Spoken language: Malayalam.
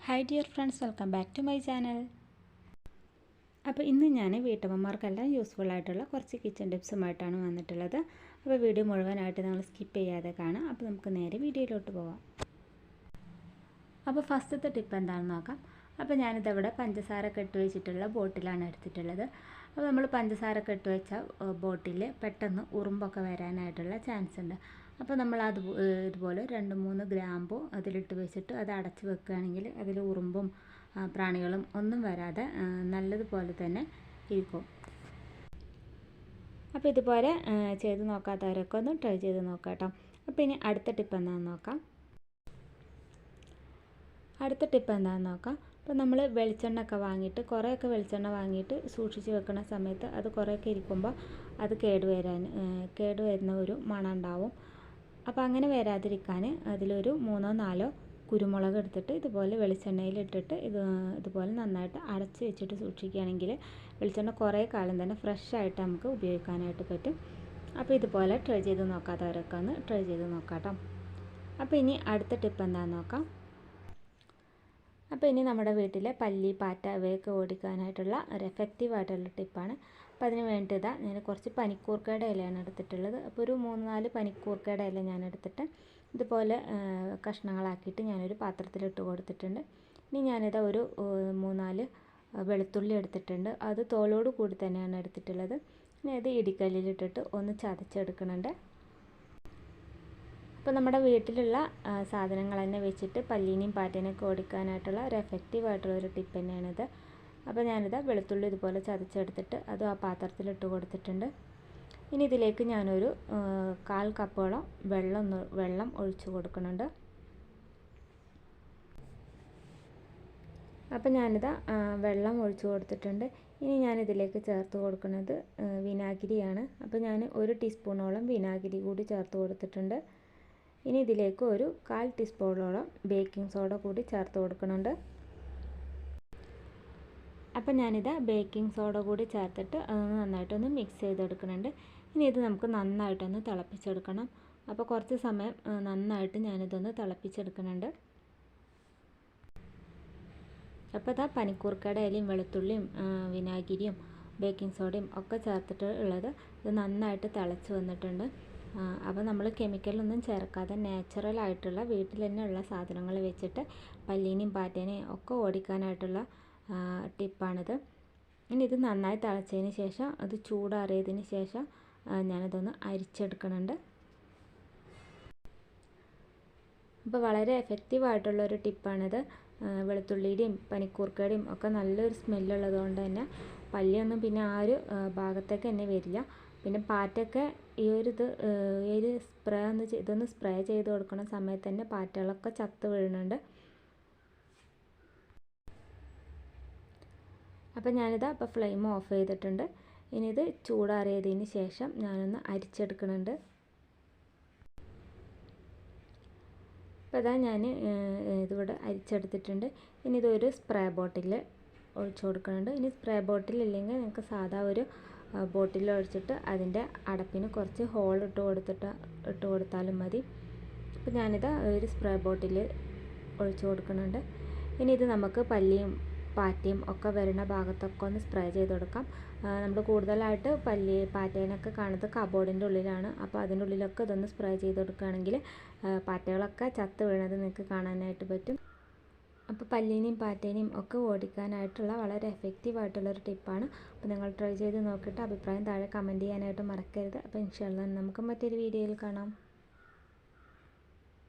Hi dear friends, welcome back to my channel. അപ്പോൾ ഇന്ന് ഞാൻ വീട്ടമ്മമാർക്കെല്ലാം യൂസ്ഫുൾ ആയിട്ടുള്ള കുറച്ച് കിച്ചൺ ടിപ്സുമായിട്ടാണ് വന്നിട്ടുള്ളത്. അപ്പോൾ വീഡിയോ മുഴുവനായിട്ട് നിങ്ങൾ സ്കിപ്പ് ചെയ്യാതെ കാണാം. അപ്പോൾ നമുക്ക് നേരെ വീഡിയോയിലോട്ട് പോകാം. അപ്പോൾ ഫസ്റ്റത്തെ ടിപ്പ് എന്താണെന്ന് നോക്കാം. അപ്പോൾ ഞാനിതവിടെ പഞ്ചസാര കെട്ട് വെച്ചിട്ടുള്ള ബോട്ടിലാണ് എടുത്തിട്ടുള്ളത്. അപ്പോൾ നമ്മൾ പഞ്ചസാര കെട്ട് വെച്ച ബോട്ടിൽ പെട്ടെന്ന് ഉറുമ്പൊക്കെ വരാനായിട്ടുള്ള ചാൻസ് ഉണ്ട്. അപ്പോൾ നമ്മൾ ഇതുപോലെ 2-3 ഗ്രാമ്പു അതിലിട്ട് വെച്ചിട്ട് അത് അടച്ച് വെക്കുകയാണെങ്കിൽ അതിൽ ഉറുമ്പും പ്രാണികളും ഒന്നും വരാതെ നല്ലതുപോലെ തന്നെ ഇരിക്കും. അപ്പോൾ ഇതുപോലെ ചെയ്ത് നോക്കാത്തവരൊക്കെ ഒന്ന് ട്രൈ ചെയ്ത് നോക്കാം കേട്ടോ. അപ്പോൾ ഇനി അടുത്ത ടിപ്പ് എന്താണെന്ന് നോക്കാം. അപ്പോൾ നമ്മൾ വെളിച്ചെണ്ണ ഒക്കെ വാങ്ങിയിട്ട് കുറേയൊക്കെ വെളിച്ചെണ്ണ വാങ്ങിയിട്ട് സൂക്ഷിച്ച് വെക്കുന്ന സമയത്ത് അത് കുറേയൊക്കെ ഇരിക്കുമ്പോൾ അത് കേടുവരുന്ന ഒരു മണം ഉണ്ടാവും. അപ്പോൾ അങ്ങനെ വരാതിരിക്കാൻ അതിലൊരു 3-4 കുരുമുളക് എടുത്തിട്ട് ഇതുപോലെ വെളിച്ചെണ്ണയിലിട്ടിട്ട് ഇതുപോലെ നന്നായിട്ട് അടച്ച് വെച്ചിട്ട് സൂക്ഷിക്കുകയാണെങ്കിൽ വെളിച്ചെണ്ണ കുറേ കാലം തന്നെ ഫ്രഷ് ആയിട്ട് നമുക്ക് ഉപയോഗിക്കാനായിട്ട് പറ്റും. അപ്പോൾ ഇതുപോലെ ട്രൈ ചെയ്ത് നോക്കാത്തവരൊക്കെ ഒന്ന് ട്രൈ ചെയ്ത് നോക്കാം കേട്ടോ. അപ്പോൾ ഇനി അടുത്ത ടിപ്പ് എന്താണെന്ന് നോക്കാം. അപ്പോൾ ഇനി നമ്മുടെ വീട്ടിലെ പല്ലി, പാറ്റ ഇവയൊക്കെ ഓടിക്കാനായിട്ടുള്ള ഒരു എഫക്റ്റീവായിട്ടുള്ള ടിപ്പാണ്. അപ്പോൾ അതിന് വേണ്ടി ഞാൻ കുറച്ച് പനിക്കൂർക്കയുടെ ഇലയാണ് എടുത്തിട്ടുള്ളത്. അപ്പോൾ ഒരു 3-4 പനിക്കൂർക്കയുടെ ഇല ഞാൻ എടുത്തിട്ട് ഇതുപോലെ കഷ്ണങ്ങളാക്കിയിട്ട് ഞാനൊരു പാത്രത്തിലിട്ട് കൊടുത്തിട്ടുണ്ട്. ഇനി ഞാനിത് ഒരു 3-4 വെളുത്തുള്ളി എടുത്തിട്ടുണ്ട്. അത് തോലോട് കൂടി തന്നെയാണ് എടുത്തിട്ടുള്ളത്. ഇനി അത് ഇടിക്കല്ലിലിട്ടിട്ട് ഒന്ന് ചതച്ചെടുക്കുന്നുണ്ട്. അപ്പോൾ നമ്മുടെ വീട്ടിലുള്ള സാധനങ്ങൾ തന്നെ വെച്ചിട്ട് പല്ലീനെയും പാറ്റേനെയൊക്കെ ഓടിക്കാനായിട്ടുള്ള ഒരു എഫക്റ്റീവായിട്ടുള്ളൊരു ടിപ്പ് തന്നെയാണിത്. അപ്പോൾ ഞാനിത് വെളുത്തുള്ളി ഇതുപോലെ ചതച്ചെടുത്തിട്ട് അത് ആ പാത്രത്തിലിട്ട് കൊടുത്തിട്ടുണ്ട്. ഇനി ഇതിലേക്ക് ഞാനൊരു 1/4 കപ്പോളം വെള്ളം ഒഴിച്ച് കൊടുക്കുന്നുണ്ട്. അപ്പോൾ ഞാനിത് വെള്ളം ഒഴിച്ച് കൊടുത്തിട്ടുണ്ട്. ഇനി ഞാനിതിലേക്ക് ചേർത്ത് കൊടുക്കുന്നത് വിനാഗിരിയാണ്. അപ്പോൾ ഞാൻ 1 ടീസ്പൂണോളം വിനാഗിരി കൂടി ചേർത്ത് കൊടുത്തിട്ടുണ്ട്. ഇനി ഇതിലേക്ക് ഒരു 1/4 ടീസ്പൂണോളം ബേക്കിംഗ് സോഡ കൂടി ചേർത്ത് കൊടുക്കുന്നുണ്ട്. അപ്പോൾ ഞാനിത് ബേക്കിംഗ് സോഡ കൂടി ചേർത്തിട്ട് അതൊന്ന് നന്നായിട്ടൊന്ന് മിക്സ് ചെയ്തെടുക്കുന്നുണ്ട്. ഇനി ഇത് നമുക്ക് നന്നായിട്ടൊന്ന് തിളപ്പിച്ചെടുക്കണം. അപ്പോൾ കുറച്ച് സമയം നന്നായിട്ട് ഞാനിതൊന്ന് തിളപ്പിച്ചെടുക്കുന്നുണ്ട്. അപ്പോൾ ഇതാ പനിക്കൂർക്കയുടെ ഇലയും വെളുത്തുള്ളിയും വിനാഗിരിയും ബേക്കിംഗ് സോഡയും ഒക്കെ ചേർത്തിട്ട് ഉള്ളത് ഇത് നന്നായിട്ട് തിളച്ച് വന്നിട്ടുണ്ട്. അപ്പോൾ നമ്മൾ കെമിക്കലൊന്നും ചേർക്കാതെ നാച്ചുറലായിട്ടുള്ള വീട്ടിൽ തന്നെ ഉള്ള സാധനങ്ങൾ വെച്ചിട്ട് പല്ലീനെയും പാറ്റേനെയും ഒക്കെ ഓടിക്കാനായിട്ടുള്ള ടിപ്പാണിത്. ഇനി ഇത് നന്നായി തിളച്ചതിന് ശേഷം അത് ചൂടാറിയതിന് ശേഷം ഞാനതൊന്ന് അരിച്ചെടുക്കുന്നുണ്ട്. അപ്പോൾ വളരെ എഫക്റ്റീവായിട്ടുള്ളൊരു ടിപ്പാണിത്. വെളുത്തുള്ളിയുടെയും പനിക്കൂർക്കയുടെയും ഒക്കെ നല്ലൊരു സ്മെല്ലുള്ളത് കൊണ്ട് തന്നെ പല്ലിയൊന്നും പിന്നെ ആ ഒരു ഭാഗത്തേക്ക് തന്നെ വരില്ല. പിന്നെ പാറ്റയൊക്കെ ഈ ഒരു ഇതൊന്ന് സ്പ്രേ ചെയ്ത് കൊടുക്കുന്ന സമയത്ത് തന്നെ പാറ്റകളൊക്കെ ചത്ത് വീഴുന്നുണ്ട്. അപ്പോൾ ഞാനിതാ ഇപ്പോൾ ഫ്ലെയിം ഓഫ് ചെയ്തിട്ടുണ്ട്. ഇനി ഇത് ചൂടാറിയതിന് ശേഷം ഞാനൊന്ന് അരിച്ചെടുക്കുന്നുണ്ട്. അപ്പോൾ ഇതാ ഞാൻ ഇതിവിടെ അരിച്ചെടുത്തിട്ടുണ്ട്. ഇനി ഇതൊരു സ്പ്രേ ബോട്ടിൽ ഒഴിച്ച് കൊടുക്കുന്നുണ്ട്. ഇനി സ്പ്രേ ബോട്ടിൽ ഇല്ലെങ്കിൽ നിങ്ങൾക്ക് സാധാ ഒരു ബോട്ടിൽ ഒഴിച്ചിട്ട് അതിൻ്റെ അടപ്പിന് കുറച്ച് ഹോൾ ഇട്ട് കൊടുത്താലും മതി. അപ്പോൾ ഞാനിത് ഒരു സ്പ്രേ ബോട്ടിൽ ഒഴിച്ച് കൊടുക്കുന്നുണ്ട്. ഇനി ഇത് നമുക്ക് പല്ലിയും പാറ്റയും ഒക്കെ വരുന്ന ഭാഗത്തൊക്കെ ഒന്ന് സ്പ്രേ ചെയ്ത് കൊടുക്കാം. നമ്മൾ കൂടുതലായിട്ട് പാറ്റേനൊക്കെ കാണുന്നത് കബോർഡിൻ്റെ ഉള്ളിലാണ്. അപ്പോൾ അതിൻ്റെ ഉള്ളിലൊക്കെ ഇതൊന്ന് സ്പ്രേ ചെയ്ത് കൊടുക്കുകയാണെങ്കിൽ പാറ്റകളൊക്കെ ചത്ത് വീണത് നിങ്ങൾക്ക് കാണാനായിട്ട് പറ്റും. അപ്പോൾ പല്ലീനെയും പാറ്റേനെയും ഒക്കെ ഓടിക്കാനായിട്ടുള്ള വളരെ എഫക്റ്റീവായിട്ടുള്ളൊരു ടിപ്പാണ്. അപ്പോൾ നിങ്ങൾ ട്രൈ ചെയ്ത് നോക്കിയിട്ട് അഭിപ്രായം താഴെ കമൻറ്റ് ചെയ്യാനായിട്ട് മറക്കരുത്. അപ്പോൾ ഇൻഷാ അല്ലാഹ് നമുക്ക് മറ്റൊരു വീഡിയോയിൽ കാണാം.